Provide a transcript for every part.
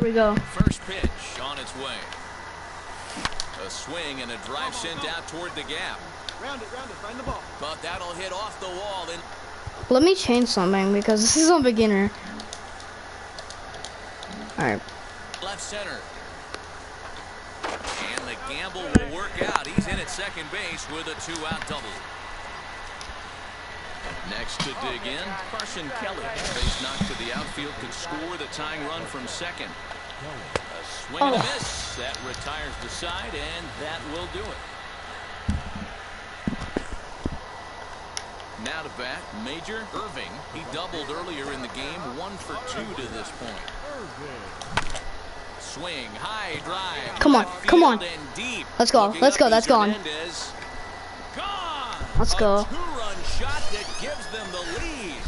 we go. First pitch on its way. A swing and a drive sent out toward the gap. Round it, find the ball. But that'll hit off the wall. And Let me change something because this is on beginner. Alright. left center. And the gamble will work out. He's in at second base with a 2-out double. Next to dig in, Carson Kelly. Base knock to the outfield could score the tying run from second. A swing and a miss. That retires the side, and that will do it. Now to bat, Major Irving. He doubled earlier in the game, 1 for 2 to this point. Swing, high drive. Come on, come on. Deep. Let's go, let's go, that's gone. Gone. Let's go. A 2-run shot that gives them the lead.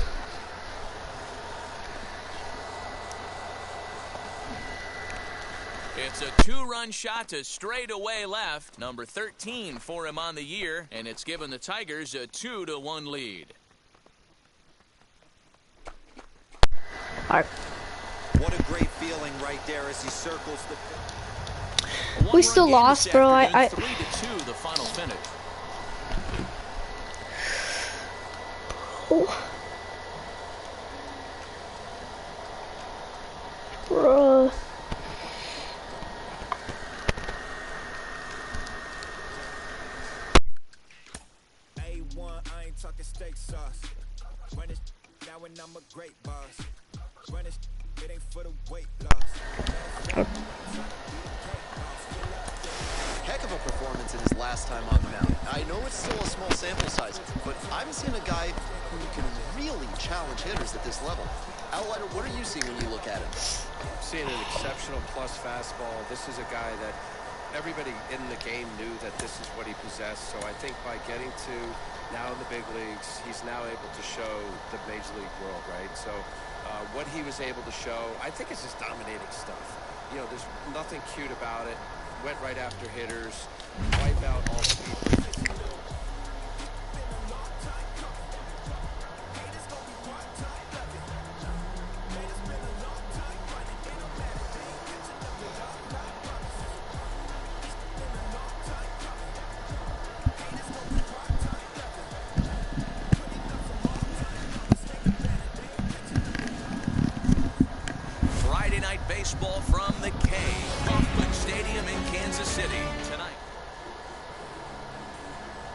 It's a 2-run shot to straightaway left. Number 13 for him on the year, and it's given the Tigers a 2-1 lead. Alright. What a great feeling right there as he circles the. We still lost, bro. 3-2 the final finish. Oh. Bro. A1, I ain't talking steak sauce. Run it now and I'm a great boss. Run it ain't for the weight loss. Heck of a performance in his last time on the mound. I know it's still a small sample size, but I'm seeing a guy who can really challenge hitters at this level. Outsider, what are you seeing when you look at him? I'm seeing an exceptional plus fastball. This is a guy that everybody in the game knew that this is what he possessed. So I think by getting to now in the big leagues, he's now able to show the major league world, right? So what he was able to show, I think it's just dominating stuff. You know, there's nothing cute about it. Went right after hitters, wipe out all speed. Friday night baseball from the K. Kauffman Stadium in Kansas City tonight.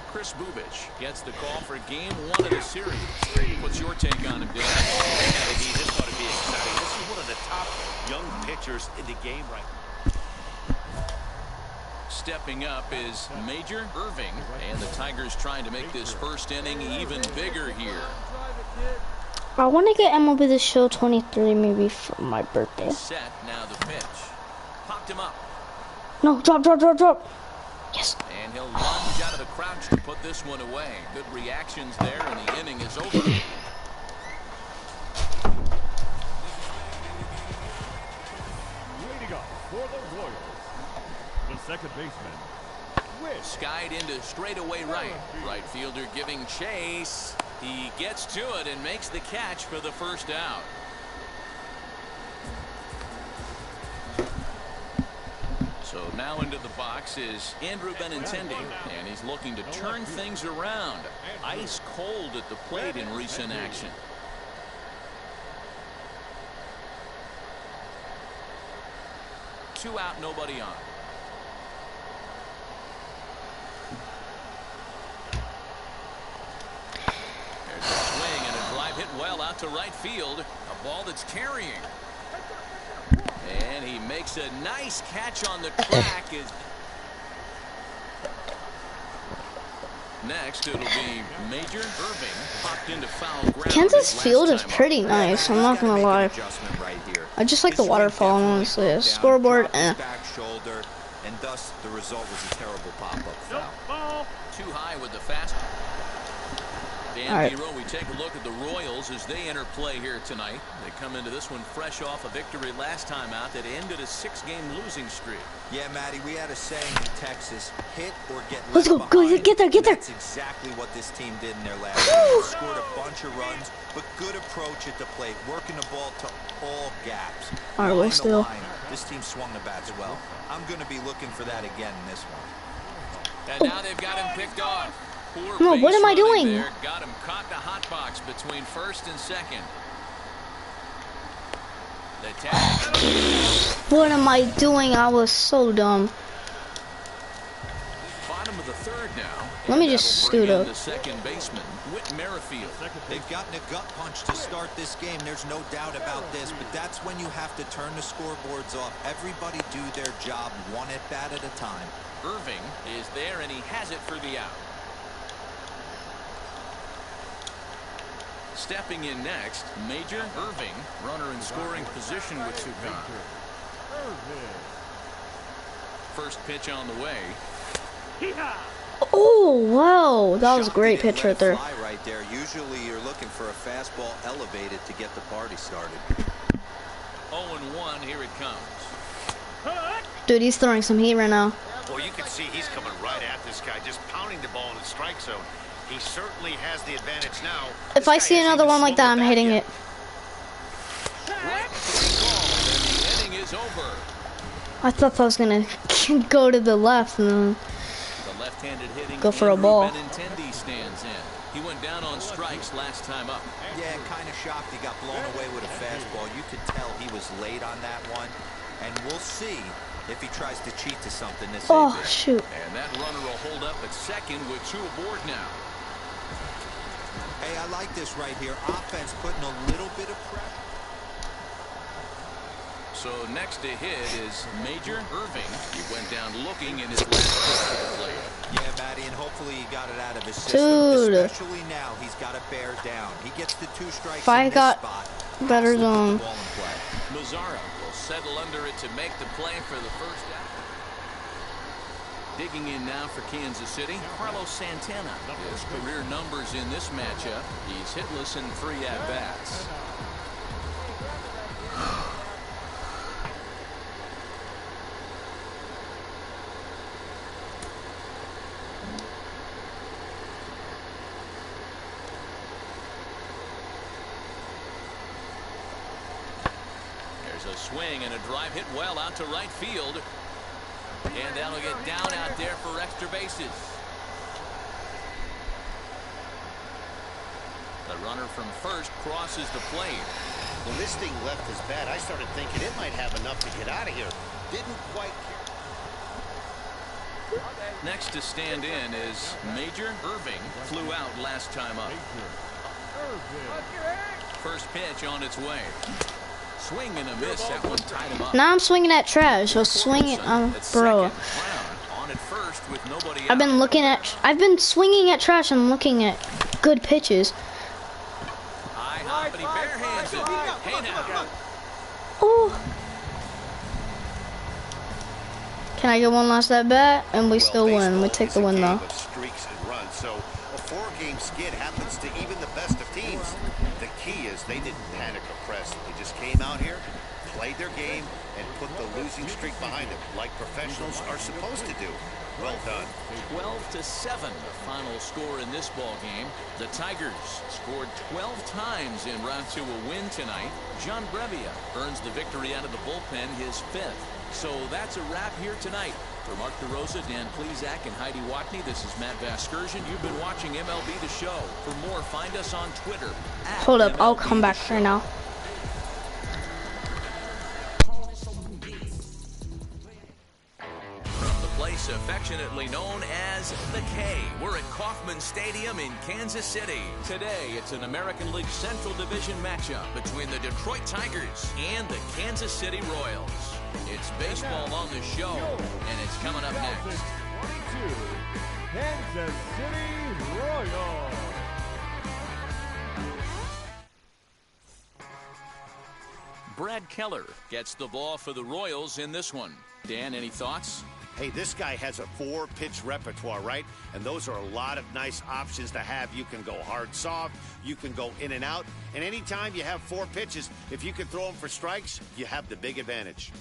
Chris Bubich gets the call for game 1 of the series. What's your take on him, Dylan? Yeah, this ought to be exciting. This is one of the top young pitchers in the game right now. Stepping up is Major Irving, and the Tigers trying to make this first inning even bigger here. I want to get MLB The Show 23 maybe for my birthday. Set, now the pitch. Popped him up. No, drop. Yes. And he'll lunge out of the crouch to put this one away. Good reactions there, and the inning is over. Leading up for the Royals, the second baseman, Skied into straightaway right. Right fielder giving chase. He gets to it and makes the catch for the first out. So now into the box is Andrew Benintendi, and he's looking to turn things around. Ice cold at the plate in recent action. Two out, nobody on. There's a swing and a drive hit well out to right field. A ball that's carrying. And he makes a nice catch on the track. Next, it'll be Major Irving popped into foul ground. Kansas Field is pretty nice, I'm not gonna lie. I just like the waterfall, honestly. The scoreboard, Back shoulder, and thus the result was a terrible pop-up foul. Too high with the fast. And All right. Nero, we take a look at the Royals as they enter play here tonight. They come into this one fresh off a victory last time out that ended a 6-game losing streak. Yeah, Matty, we had a saying in Texas, hit or get Let's left go. behind. Get there. That's exactly what this team did in their last game. Scored a bunch of runs, but good approach at the plate, working the ball to all gaps. All right, we'll Behind the still. line, this team swung the bats well. I'm going to be looking for that again in this one. And now they've got him picked off. Poor No, what base am I running doing? there. Got him caught in a hot box between first and second. The tag. What am I doing? I was so dumb. Bottom of the third now. Let me And just that'll bring scoot in up. the second baseman, Whit Merrifield. They've gotten a gut punch to start this game. There's no doubt about this, but that's when you have to turn the scoreboards off. Everybody do their job one at bat at a time. Irving is there, and he has it for the out. Stepping in next, Major Irving, runner in scoring position with two gone. First pitch on the way. Oh, wow. That was a Shot great didn't pitch let right it there. fly right there. Usually you're looking for a fastball elevated to get the party started. 0-1, here it comes. Dude, he's throwing some heat right now. Well, you can see he's coming right at this guy, just pounding the ball in the strike zone. He certainly has the advantage now. If I see another one like that, I'm hitting it. Right for the call, and the inning is over. I thought that was gonna go to the left and then The left-handed hitting Go for a Andrew ball. Benintendi stands in. He went down on strikes last time up. Yeah, kind of shocked he got blown away with a fastball. You could tell he was late on that one. And we'll see if he tries to cheat to something this oh evening. shoot. And that runner will hold up at second with two aboard now. Hey, I like this right here. Offense putting a little bit of pressure. So next to hit is Major Irving. He went down looking in his last pitch to the plate. Yeah, Matty, and hopefully he got it out of his system. Dude. Especially now, he's got to bear down. He gets the 2 strikes If I in this got spot. better Has to put the zone. ball in play. Mazzara will settle under it to make the play for the first out. Digging in now for Kansas City, Carlos Santana. His career numbers in this matchup. He's hitless in 3 at-bats. There's a swing and a drive hit well out to right field. And that'll get down out there for extra bases. The runner from first crosses the plate. When this thing left his bat, I started thinking it might have enough to get out of here. Didn't quite. Next to stand in is Major Irving. Flew out last time up. First pitch on its way. Swing and a miss. That one tied him up. Now I'm swinging at trash. So swinging, At bro. second, Brown on at first with nobody I've been out. looking at. I've been swinging at trash and looking at good pitches. High hop, and he barehands it. Hey now. Oh. Can I get one last at bat? And we still win. We take the win though. Streaks and runs, so a 4-game skid happens to even the best of teams. The key is they didn't panic or press. They just came out here, played their game, and put the losing streak behind them, like professionals are supposed to do. Well done. 12-7, the final score in this ball game. The Tigers scored 12 times en route to a win tonight. John Brevia earns the victory out of the bullpen, his 5th. So that's a wrap here tonight. For Mark DeRosa, Dan Plesac, and Heidi Watney, this is Matt Vasgersian. You've been watching MLB The Show. For more, find us on Twitter. Hold up, I'll MLB come back The right Show. now. From the place affectionately known as the K, we're at Kauffman Stadium in Kansas City. Today, it's an American League Central Division matchup between the Detroit Tigers and the Kansas City Royals. It's baseball on the show, and it's coming up next. 22, Kansas City Royals. Brad Keller gets the ball for the Royals in this one. Dan, any thoughts? Hey, this guy has a 4-pitch repertoire, right? And those are a lot of nice options to have. You can go hard, soft. You can go in and out. And anytime you have 4 pitches, if you can throw them for strikes, you have the big advantage.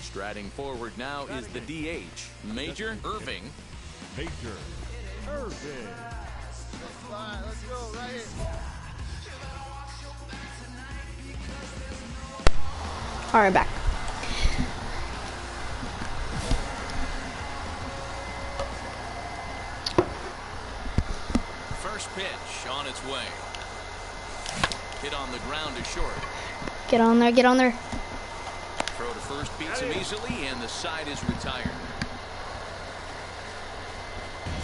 Striding forward now is the DH, Major Irving. Major Irving. Let's go, right here. All right, back. First pitch on its way. Hit on the ground to short. Get on there, get on there. Throw to first beats him easily, and the side is retired.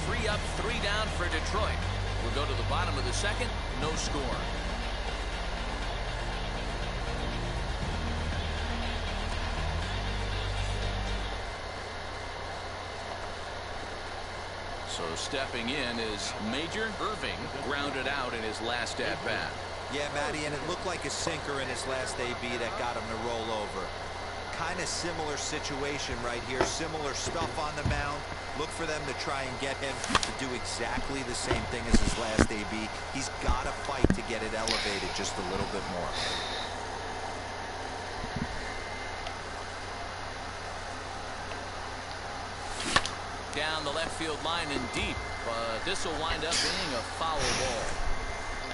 3 up, 3 down for Detroit. We'll go to the bottom of the second, no score. So stepping in is Major Irving, grounded out in his last at-bat. Yeah, Matty, and it looked like a sinker in his last AB that got him to roll over. Kind of similar situation right here. Similar stuff on the mound. Look for them to try and get him to do exactly the same thing as his last AB. He's got to fight to get it elevated just a little bit more. Down the left field line and deep, but this will wind up being a foul ball.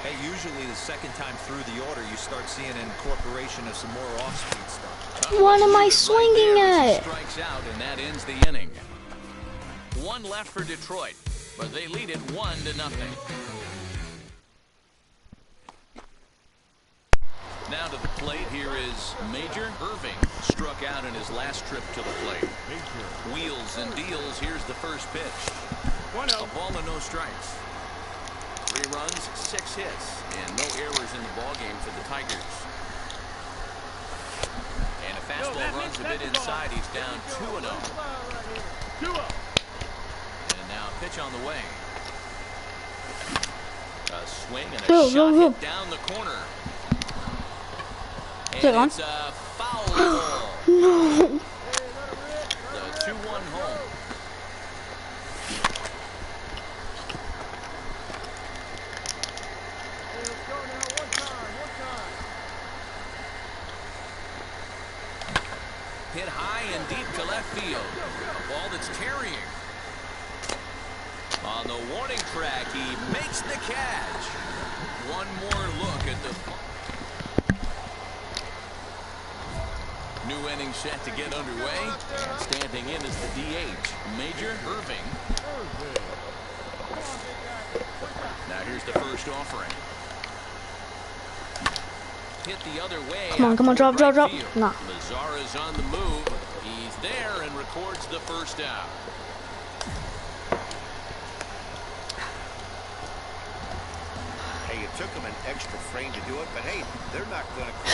Hey, usually the second time through the order, you start seeing an incorporation of some more off-speed stuff. What am I swinging at? Strikes out, and that ends the inning. 1 left for Detroit, but they lead it 1-0. Now to the plate, here is Major Irving, struck out in his last trip to the plate. Wheels and deals, here's the first pitch. A ball and no strikes. 3 runs, 6 hits, and no errors in the ballgame for the Tigers. And a fastball runs a bit inside, he's down 2-0. And now a pitch on the way. A swing and a shot hit down the corner. And it's a foul ball. No. The 2-1 home. Hit high and deep to left field. A ball that's carrying. On the warning track, he makes the catch. One more look at the... New inning set to get underway. And standing in is the DH, Major Irving. Now here's the first offering. Hit the other way. Come on, drop. No. Mazara's on the move. He's there and records the first out. Hey, it took them an extra frame to do it, but hey, they're not going to cry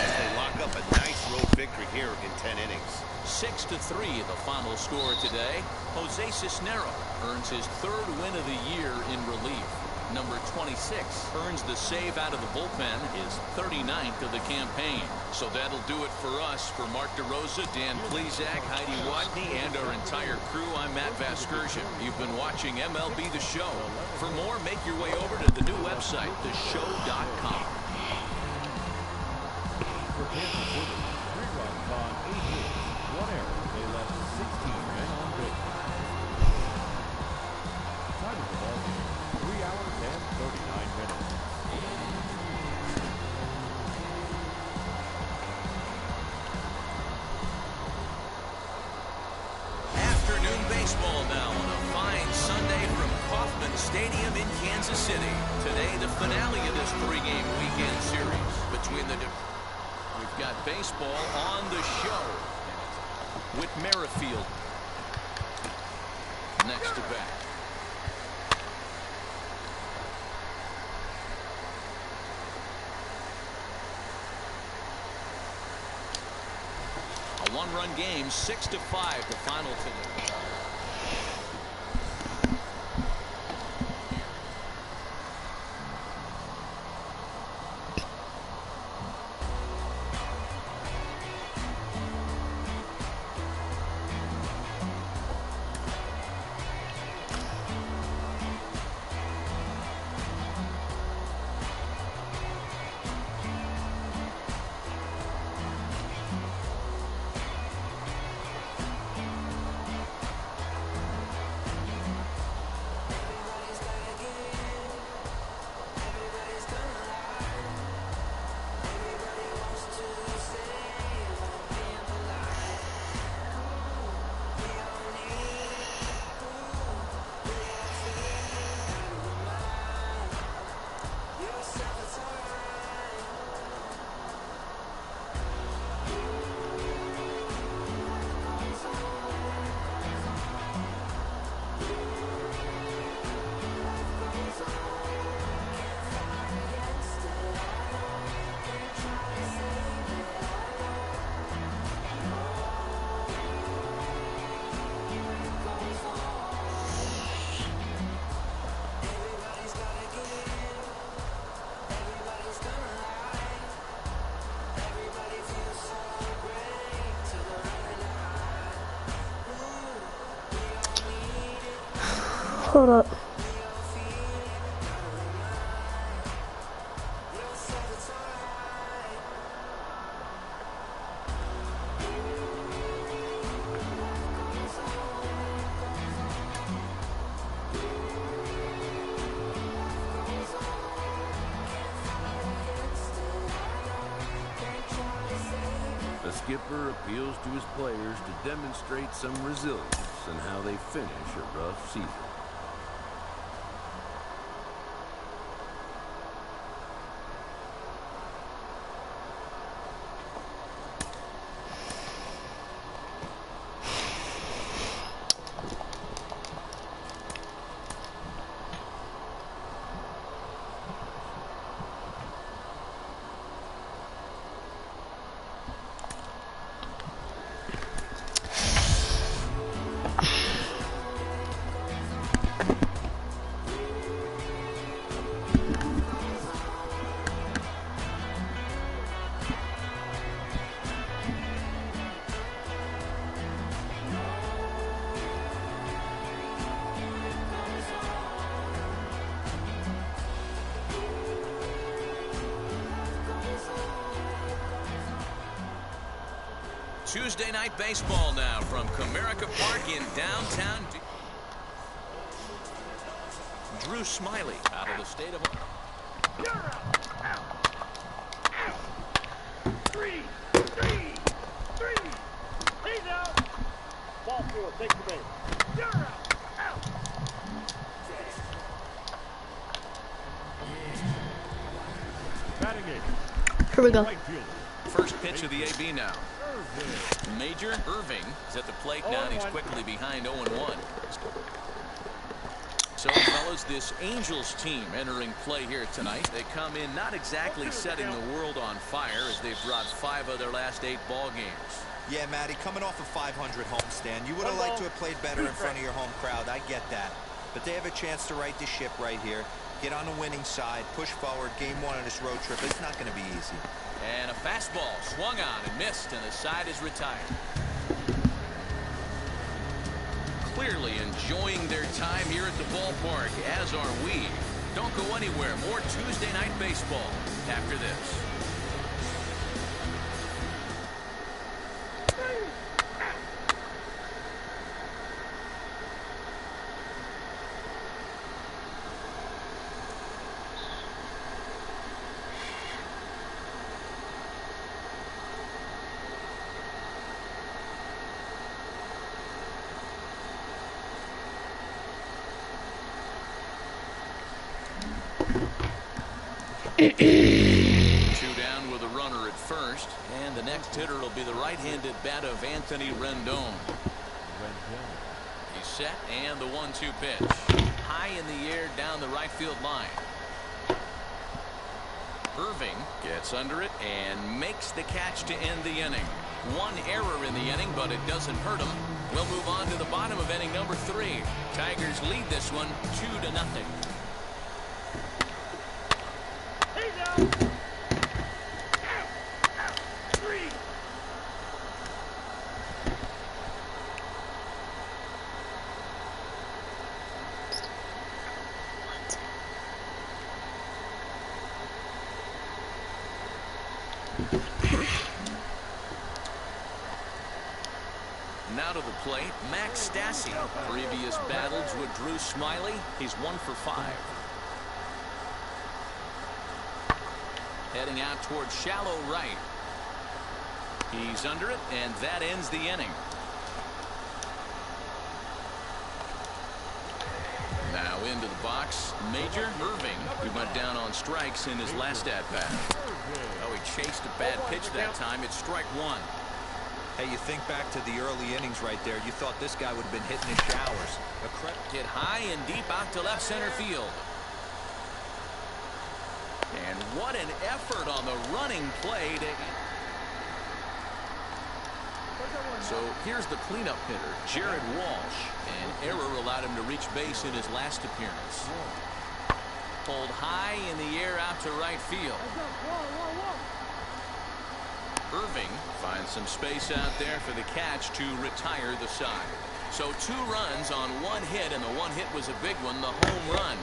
as they lock up a nice road victory here in 10 innings. 6-3 the final score today. Jose Cisnero earns his 3rd win of the year in relief. Number 26 earns the save out of the bullpen, his 39th of the campaign. So that'll do it for us. For Mark DeRosa, Dan Plesac, Heidi Watney, and our entire crew, I'm Matt Vasgersian. You've been watching MLB The Show. For more, make your way over to the new website, theshow.com. For Kansas City, 3 runs on 8 hits, 1 error. They left 16 men on base. Time of the ball game, 3 hours and 39 minutes. Afternoon baseball now on a fine Sunday from Kauffman Stadium in Kansas City. Today, the finale of this 3-game weekend series between the... We've got baseball on the show with Merrifield next to bat. A 1-run game, 6-5, the final today. Hold up. The skipper appeals to his players to demonstrate some resilience in how they finish a rough season. Tuesday night baseball now from Comerica Park in downtown. Drew Smiley out of the state of. Three. He's out. Ball four. Take the base. You're out. Batting it. Here we go. Right fielder. First pitch of the AB now. Major Irving is at the plate now, and he's quickly behind 0-1. So, fellas, this Angels team entering play here tonight. They come in not exactly setting the world on fire as they've dropped 5 of their last 8 ball games. Yeah, Matty, coming off a 500 homestand, you would have liked to have played better in front of your home crowd. I get that. But they have a chance to right the ship right here. Get on the winning side, push forward, game 1 of this road trip. It's not going to be easy. And a fastball swung on and missed, and the side is retired. Clearly enjoying their time here at the ballpark, as are we. Don't go anywhere. More Tuesday night baseball after this. Two down with a runner at first, and the next hitter will be the right-handed bat of Anthony Rendon. He's set, and the 1-2 pitch. High in the air down the right field line. Irving gets under it and makes the catch to end the inning. One error in the inning, but it doesn't hurt him. We'll move on to the bottom of inning number 3. Tigers lead this one 2-0. Now to the plate, Max Stassi. Previous battles with Drew Smiley. He's 1 for 5. Heading out towards shallow right. He's under it, and that ends the inning. Now into the box, Major Irving, who went down on strikes in his last at-bat. Oh, he chased a bad pitch that time. It's strike 1. Hey, you think back to the early innings right there. You thought this guy would have been hitting his showers. Hit high and deep out to left center field. And what an effort on the running play to... So here's the cleanup hitter, Jared Walsh. An error allowed him to reach base in his last appearance. Pulled high in the air out to right field. Irving finds some space out there for the catch to retire the side. So 2 runs on 1 hit, and the 1 hit was a big one, the home run.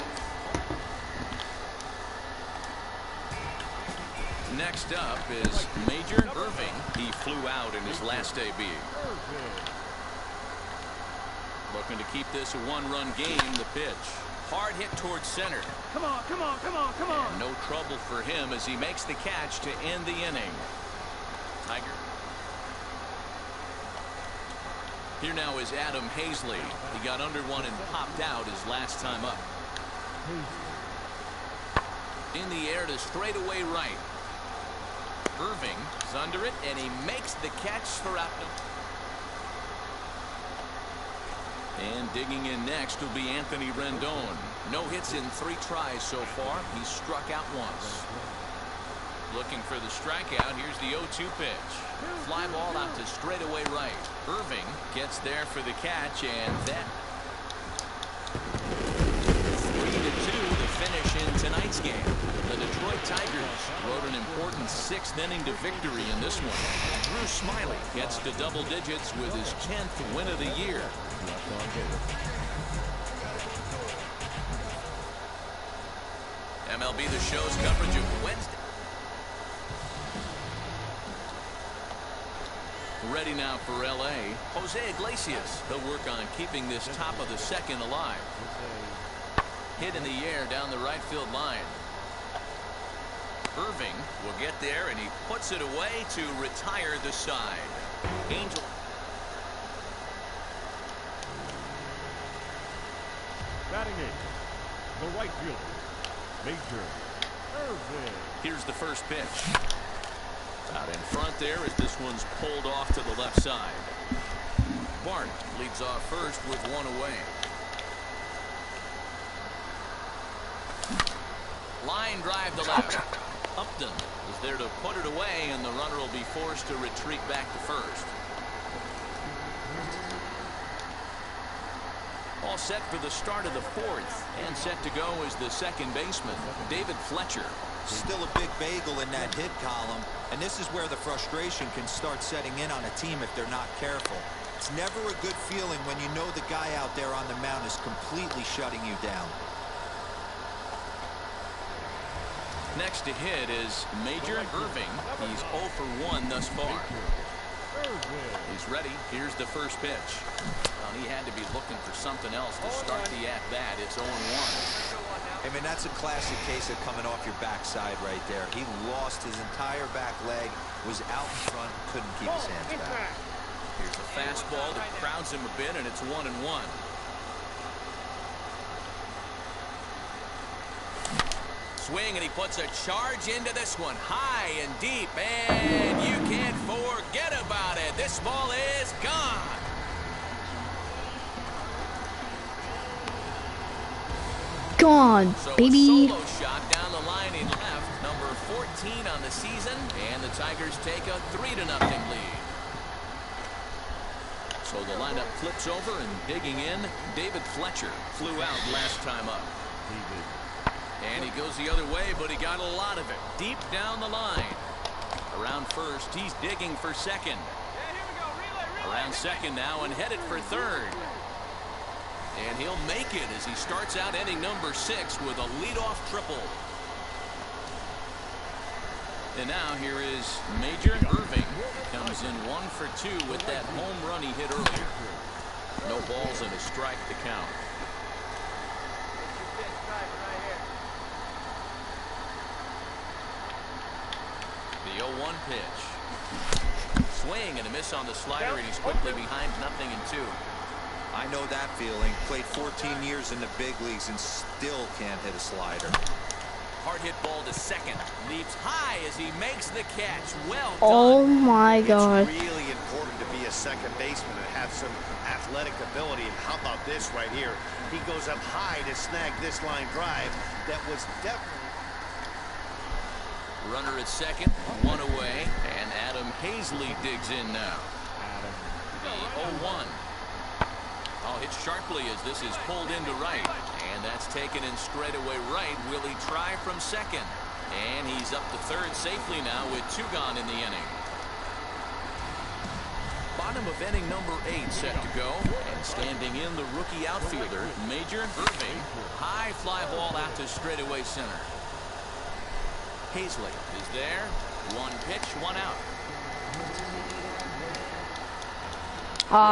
Next up is Major Irving. He flew out in his last AB. Looking to keep this a 1-run game. The pitch. Hard hit towards center. Come on, come on, come on, come on. And no trouble for him as he makes the catch to end the inning. Tiger. Here now is Adam Hazley. He got under one and popped out his last time up. In the air to straightaway right. Irving is under it, and he makes the catch for out. And digging in next will be Anthony Rendon. No hits in 3 tries so far. He's struck out once. Looking for the strikeout. Here's the 0-2 pitch. Fly ball out to straightaway right. Irving gets there for the catch, and that 3-2 the finish in tonight's game. The Detroit Tigers rode an important 6th inning to victory in this one. Drew Smyly gets to double digits with his 10th win of the year. MLB The Show's coverage of Wednesday. Ready now for LA. Jose Iglesias. He'll work on keeping this top of the 2nd alive. Hit in the air down the right field line. Irving will get there, and he puts it away to retire the side. Angel. Batting 8, the right fielder, Major Irving. Here's the first pitch. Out in front there as this one's pulled off to the left side. Bart leads off first with 1 away. Line drive to left. Upton is there to put it away, and the runner will be forced to retreat back to first. All set for the start of the 4th, and set to go is the second baseman, David Fletcher. Still a big bagel in that hit column, and this is where the frustration can start setting in on a team if they're not careful. It's never a good feeling when you know the guy out there on the mound is completely shutting you down. Next to hit is Major Irving. He's 0 for 1 thus far. He's ready. Here's the first pitch. Well, he had to be looking for something else to start the at-bat. It's 0-1. I mean, that's a classic case of coming off your backside right there. He lost his entire back leg, was out in front, couldn't keep his hands back. Here's a fastball that crowds him a bit, and it's 1-1. Swing, and he puts a charge into this one, high and deep, and you can't forget about it. This ball is gone. Gone, So baby. a solo shot down the line in left, number 14 on the season, and the Tigers take a 3-0 lead. So the lineup flips over, and digging in, David Fletcher flew out last time up. And he goes the other way, but he got a lot of it deep down the line. Around first, he's digging for second. Around second now and headed for third. And he'll make it as he starts out inning number 6 with a leadoff triple. And now here is Major Irving. Comes in 1 for 2 with that home run he hit earlier. No balls and a strike to count. The 0-1 pitch. Swing and a miss on the slider, and he's quickly behind 0-2. I know that feeling. Played 14 years in the big leagues and still can't hit a slider. Hard hit ball to second. Leaps high as he makes the catch. Well done. Oh my God. It's really important to be a second baseman and have some athletic ability. And how about this right here? He goes up high to snag this line drive that was definitely... Runner at second, 1 away, and Adam Hazley digs in now. The 0-1. Oh, hit sharply as this is pulled into right, and that's taken in straightaway right. Will he try from second? And he's up to third safely now with 2 gone in the inning. bottom of inning number 8 set to go. And standing in the rookie outfielder, Major Irving. High fly ball out to straightaway center. Hazley is there. One pitch, one out.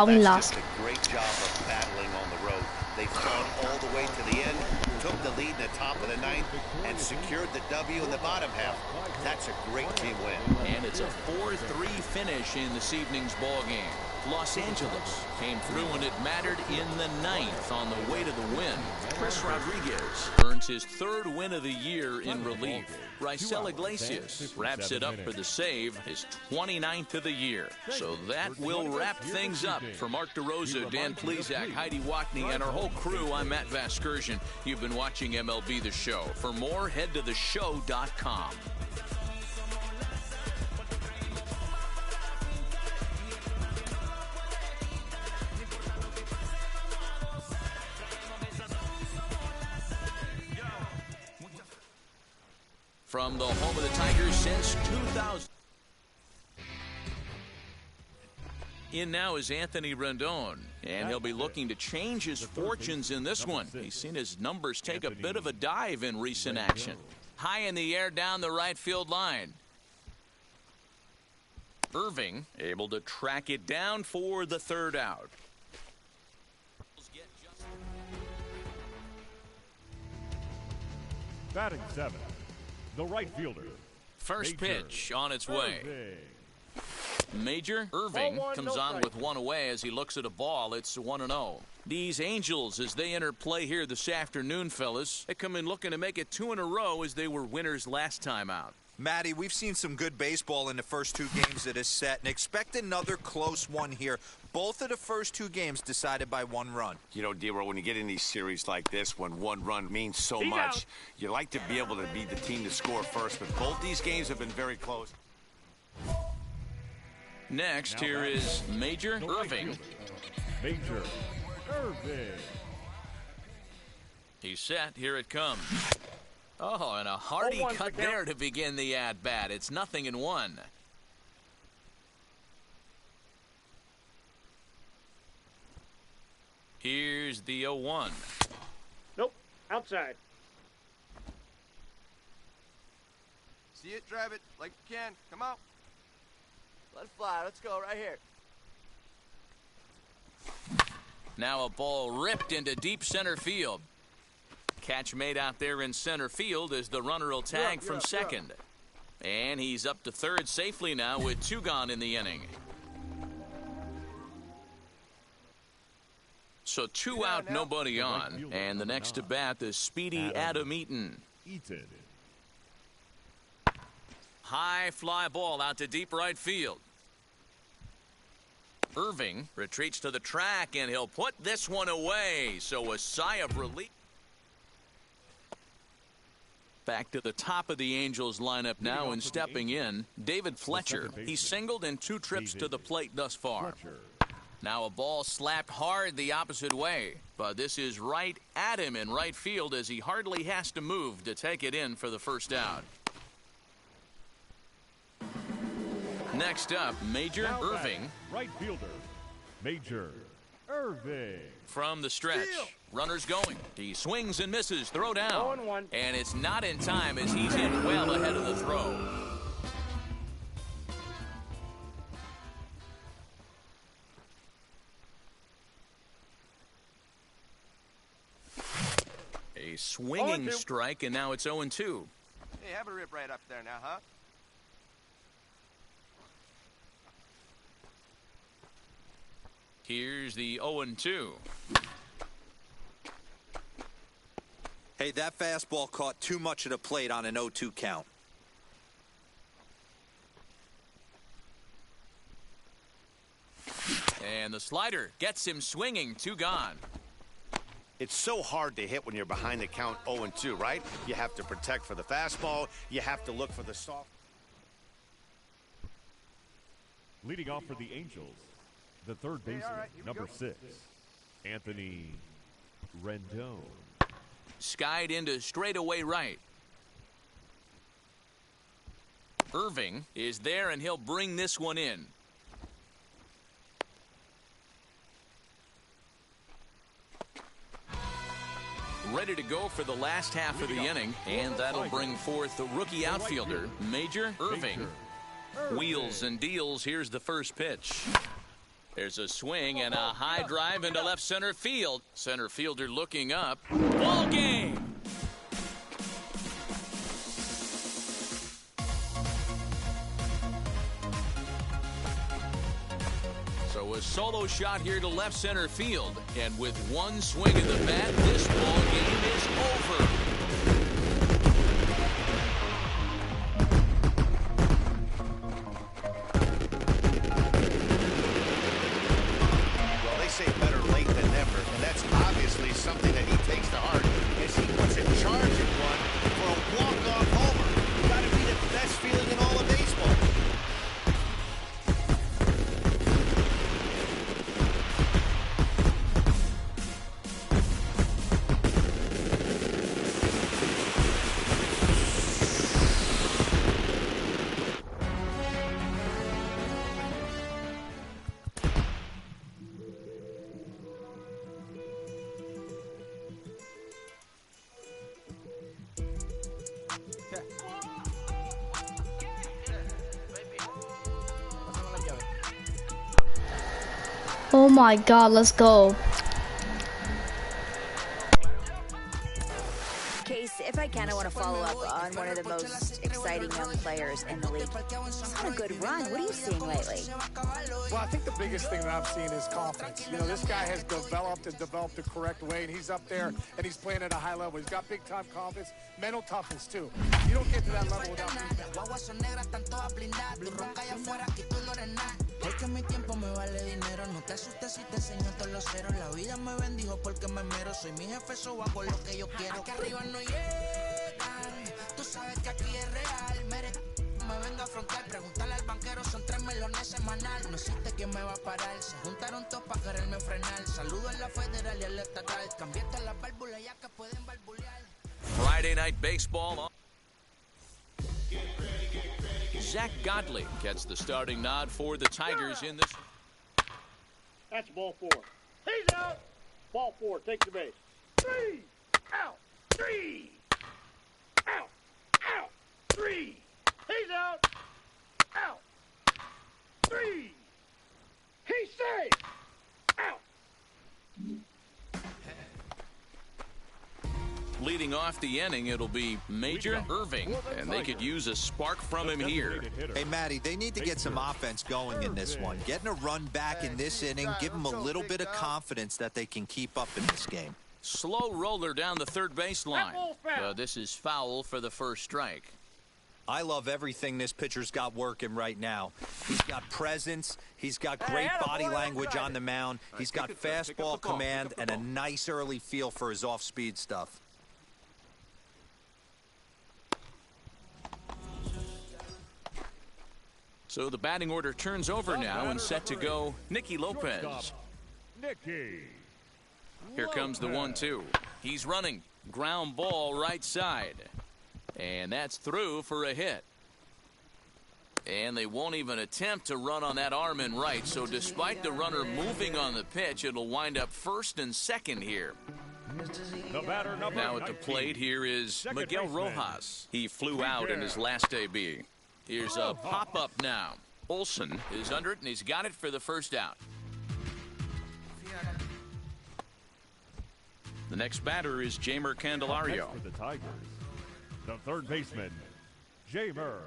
We That's lost. just a great job of battling on the road. They fought all the way to the end, took the lead in the top of the 9th, and secured the W in the bottom half. That's a great team win. And it's a 4-3 finish in this evening's ball game. Los Angeles came through and it mattered in the 9th on the way to the win. Chris Rodriguez earns his 3rd win of the year in relief. Raisel Iglesias wraps it up for the save, his 29th of the year. So that will wrap things up. For Mark DeRosa, Dan Plesac, Heidi Watney, and our whole crew, I'm Matt Vasgersian. You've been watching MLB The Show. For more, head to theshow.com. From the home of the Tigers since 2000. In now is Anthony Rendon, and he'll be looking to change his fortunes in this one. He's seen his numbers take a bit of a dive in recent action. High in the air down the right field line. Irving able to track it down for the 3rd out. Batting 7th, the right fielder. First Major pitch on its way. Irving. Major Irving Ball 1, comes no on strike. with one away as he looks at a ball. It's 1-0. These Angels, as they enter play here this afternoon, fellas, they come in looking to make it 2 in a row as they were winners last time out. Matty, we've seen some good baseball in the first 2 games of this set, and expect another close one here. Both of the first 2 games decided by 1 run. You know, Dero, when you get in these series like this, when 1 run means so He's much, out. you like to be able to be the team to score first, but both these games have been very close. Next, Now here batting, is Major the right Irving. fielder. Major Irving. He's set. Here it comes. Oh, and a hearty 0-1 cut for count. there to begin the at-bat. It's 0-1. Here's the 0-1. Nope. Outside. See it, drive it like you can. Come on. Let it fly. Let's go right here. Now a ball ripped into deep center field. Catch made out there in center field as the runner will tag from second. And he's up to 3rd safely now with 2 gone in the inning. So 2 out, nobody on. And the next to bat, the speedy Adam Eaton. Eaton. High fly ball out to deep right field. Irving retreats to the track, and he'll put this one away. So a sigh of relief. Back to the top of the Angels lineup now, and stepping in, David Fletcher. He's singled in 2 trips to the plate thus far. Fletcher. Now a ball slapped hard the opposite way, but this is right at him in right field as he hardly has to move to take it in for the 1st out. Next up, Major Now Irving batting, right fielder. Major Irving. from the stretch. Runners going. He swings and misses. Throw down. 0-1. And it's not in time as he's in well ahead of the throw. A swinging 0-2. strike, and now it's 0-2. Hey, have a rip right up there now, huh? Here's the 0-2. Hey, that fastball caught too much of the plate on an 0-2 count. And the slider gets him swinging. 2 gone. It's so hard to hit when you're behind the count 0-2, right? You have to protect for the fastball. You have to look for the soft. Leading off for the Angels, the 3rd baseman, number 6, Anthony Rendon. Skied into straightaway right. Irving is there, and he'll bring this one in. ready to go for the last half of the inning, and that'll bring forth the rookie outfielder, Major Irving. Wheels and deals. Here's the first pitch. There's a swing and a high drive into left center field. Center fielder looking up. Ball game! So a solo shot here to left center field. And with one swing of the bat, this ball game is over. Say better late than never, and that's obviously something that he takes to heart as he puts in charge in one for a walk-off homer. Got to be the best feeling in all of baseball. Oh my God, let's go. Case, if I can, I want to follow up on one of the most exciting young players in the league. He's had a good run. What are you seeing lately? Well, I think the biggest thing that I've seen is confidence. You know, this guy has developed the correct way, and he's up there, and he's playing at a high level. He's got big-time confidence, mental toughness, too. You don't get to that level without being Porque mi tiempo me vale dinero. No te asustes si te enseño todos los ceros. La vida me bendijo porque me mero. Soy mi jefe, so hago lo que yo quiero. Aquí arriba no llegan. Tú sabes que aquí es real. Me vengo a afrontar. Preguntarle al banquero, son 3 melones semanal. No existe quien me va a parar. Se juntaron todos para quererme frenar. Saludo a la federal y al estatal. Cambié todas las válvulas ya que pueden barbulear. Friday Night Baseball. Zach Godley gets the starting nod for the Tigers in this. That's ball 4. He's out. Ball 4. Take the base. 3. Out. 3. Out. Out. 3. He's out. Out. 3. He's safe. Out. Leading off the inning, it'll be Major Irving, and they could use a spark from him here. Hey, Matty, they need to get some offense going in this one. Getting a run back in this inning, give them a little bit of confidence that they can keep up in this game. Slow roller down the third baseline. This is foul for the first strike. I love everything this pitcher's got working right now. He's got presence. He's got great body language on the mound. He's got fastball command and a nice early feel for his off-speed stuff. So the batting order turns over now and set to go Nicky Lopez. Here comes the 1-2. He's running. Ground ball right side. And that's through for a hit. And they won't even attempt to run on that arm in right. So despite the runner moving on the pitch, it'll wind up first and second here. Now at the plate here is Miguel Rojas. He flew out in his last AB. Here's a pop-up now. Olsen is under it, and he's got it for the first out. The next batter is Jeimer Candelario. For the Tigers, the third baseman, Jeimer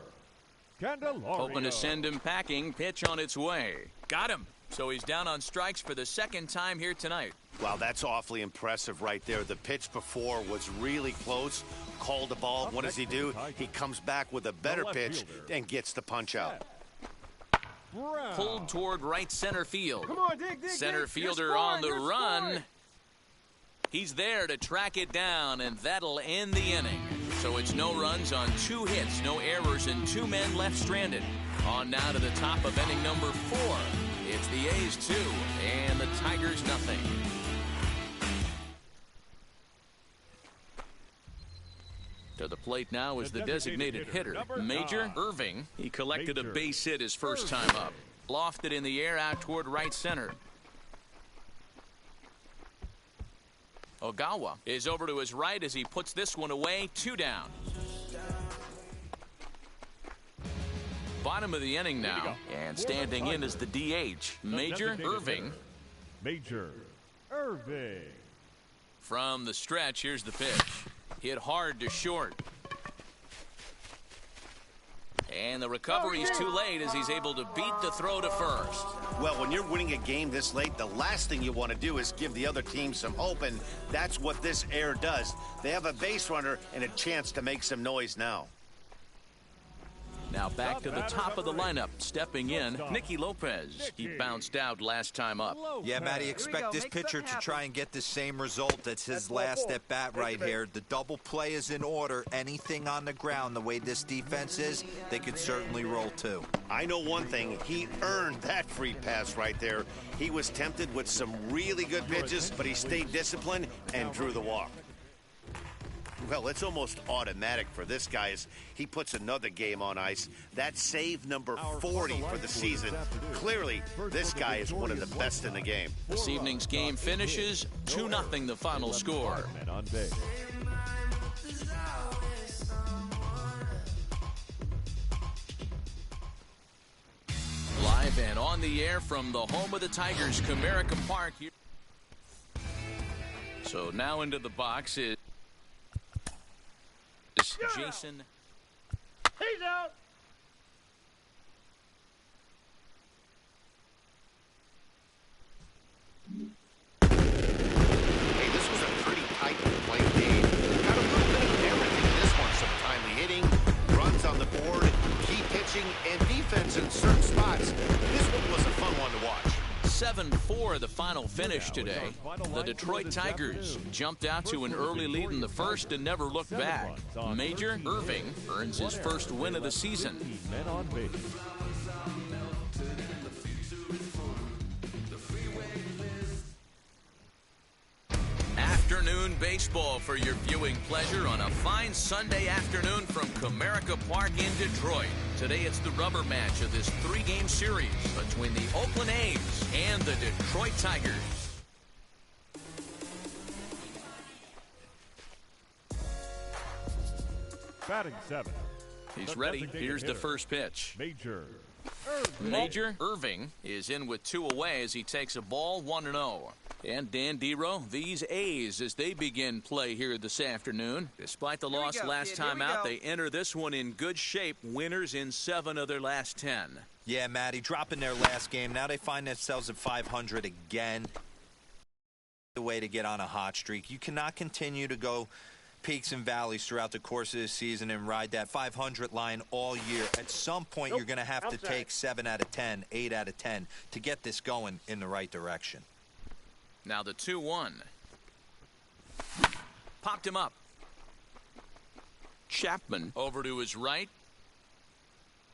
Candelario. Hoping to send him packing. Pitch on its way. Got him. So he's down on strikes for the second time here tonight. Wow, that's awfully impressive right there. The pitch before was really close. Called the ball. What does he do? He comes back with a better pitch and gets the punch out. Pulled toward right center field. Come on, dig, center fielder on the run. He's there to track it down, and that'll end the inning. So it's no runs on 2 hits, no errors, and 2 men left stranded. On now to the top of inning number 4. It's the A's 2 and the Tigers nothing. To the plate now is the designated hitter, Major Irving. He collected a base hit his first time up. Lofted in the air out toward right center. Ogawa is over to his right as he puts this one away. 2 down. Bottom of the inning now, and standing in is the DH, Major Irving. Major Irving. From the stretch, here's the pitch. Hit hard to short. And the recovery's too late as he's able to beat the throw to first. Well, when you're winning a game this late, the last thing you want to do is give the other team some hope, and that's what this error does. They have a base runner and a chance to make some noise now. Now back to the top of the lineup. Stepping in, Nicky Lopez. He bounced out last time up. Yeah, Matty, expect this pitcher to try and get the same result. That's his last at bat right here. The double play is in order. Anything on the ground, the way this defense is, they could certainly roll too. I know one thing. He earned that free pass right there. He was tempted with some really good pitches, but he stayed disciplined and drew the walk. Well, it's almost automatic for this guy as he puts another game on ice. That's save number 40 for the season. Clearly, this guy is one of the best in the game. This evening's game finishes 2-0 the final score. Live and on the air from the home of the Tigers, Comerica Park. So now into the box is Jason. He's out. Hey, this was a pretty tightly played game. Got a little bit of everything in this one. Some timely hitting, runs on the board, key pitching, and defense in certain spots. This one was a fun one to watch. 7-4 the final finish today. The Detroit Tigers jumped out to an early lead in the first and never looked back. Major Irving earns his first win of the season. Afternoon baseball for your viewing pleasure on a fine Sunday afternoon from Comerica Park in Detroit. Today it's the rubber match of this 3-game series between the Oakland A's and the Detroit Tigers. Batting 7. He's ready. Here's the first pitch. Major Irving is in with 2 away as he takes a ball 1-0. And Dan Dero, these A's as they begin play here this afternoon. Despite the loss last time out, they enter this one in good shape. Winners in 7 of their last 10. Yeah, Matty, dropping their last game. Now they find themselves at 500 again. The way to get on a hot streak. You cannot continue to go peaks and valleys throughout the course of the season and ride that 500 line all year. At some point, you're going to have to take 7 out of 10, 8 out of 10 to get this going in the right direction. Now the 2-1. Popped him up. Chapman over to his right.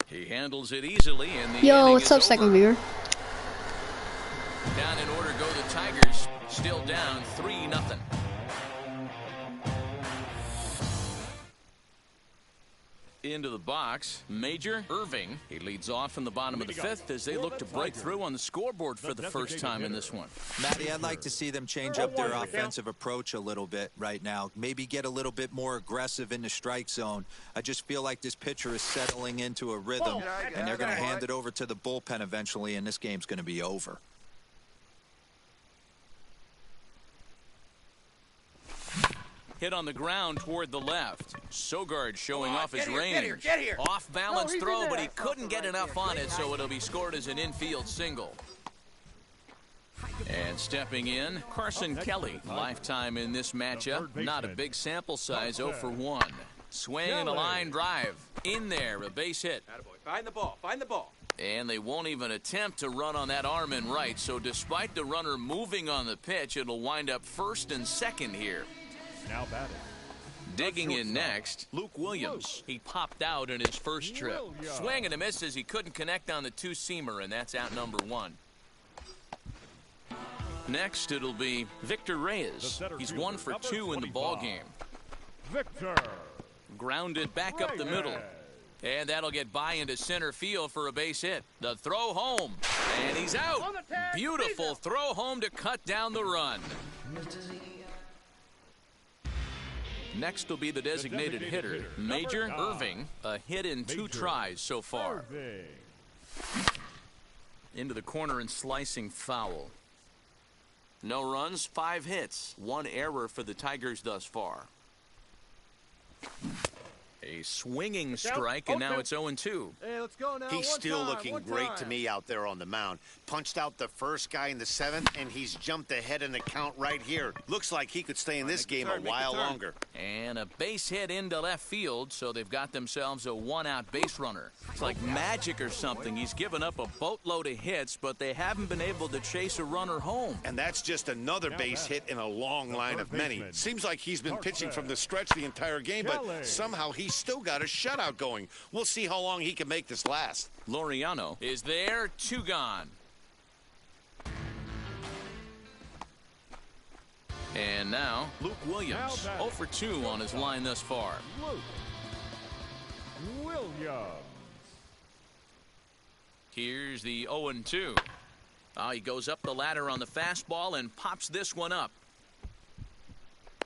He handles it easily. And the Yo, what's up, second viewer? Down in order go the Tigers. Still down 3-0. Into the box, Major Irving. He leads off in the bottom of the 5th as they look to break through on the scoreboard for the first time in this one. Matty, I'd like to see them change up their offensive approach a little bit right now. Maybe get a little bit more aggressive in the strike zone. I just feel like this pitcher is settling into a rhythm, and they're going to hand it over to the bullpen eventually, and this game's going to be over. Hit on the ground toward the left. Sogard showing off his range. Get here. Off balance throw, but he couldn't get enough on it, so it'll be scored as an infield single. And stepping in, Carson Kelly. Lifetime in this matchup. Not a big sample size, 0 for 1. Swing and a line drive. In there, a base hit. Find the ball. Find the ball. And they won't even attempt to run on that arm in right, so despite the runner moving on the pitch, it'll wind up first and second here. Now batting. Digging in next, Luke Williams. He popped out in his first trip. Swing and a miss as he couldn't connect on the 2-seamer, and that's out number 1. Next, it'll be Victor Reyes. He's 1 for 2 in the ball game. Victor. Grounded back up the middle. And that'll get by into center field for a base hit. The throw home. And he's out. Beautiful throw home to cut down the run. Next will be the designated hitter, Major Irving. A hit in 2 tries so far. Into the corner and slicing foul. No runs, 5 hits. 1 error for the Tigers thus far. A swinging strike, and now it's 0-2. Hey, let's go now. He's still looking great to me out there on the mound. Punched out the first guy in the 7th, and he's jumped ahead in the count right here. Looks like he could stay in this game a while longer. And a base hit into left field, so they've got themselves a 1-out base runner. It's like magic or something. He's given up a boatload of hits, but they haven't been able to chase a runner home. And that's just another base hit in a long line of many. Seems like he's been pitching from the stretch the entire game, but somehow he's still got a shutout going. We'll see how long he can make this last. Laureano is there, 2 gone. And now, Luke Williams, 0 for 2 on his line thus far. Luke Williams. Here's the 0-2. He goes up the ladder on the fastball and pops this one up.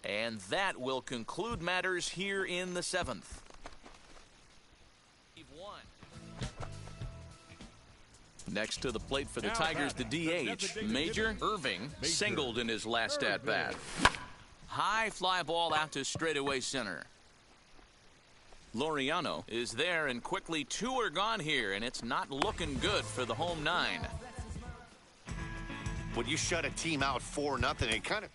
And that will conclude matters here in the 7th. Next to the plate for the Tigers, the DH, Major Irving, singled in his last at-bat. High fly ball out to straightaway center. Laureano is there, and quickly 2 are gone here, and it's not looking good for the home 9. When you shut a team out 4-0, it kind of...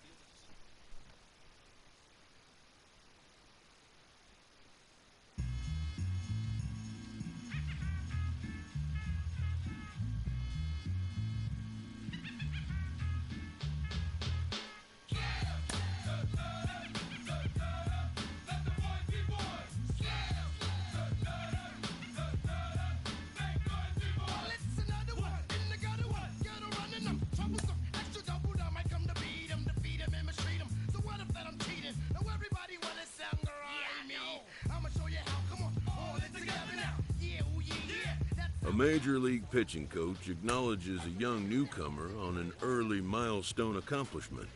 A major league pitching coach acknowledges a young newcomer on an early milestone accomplishment.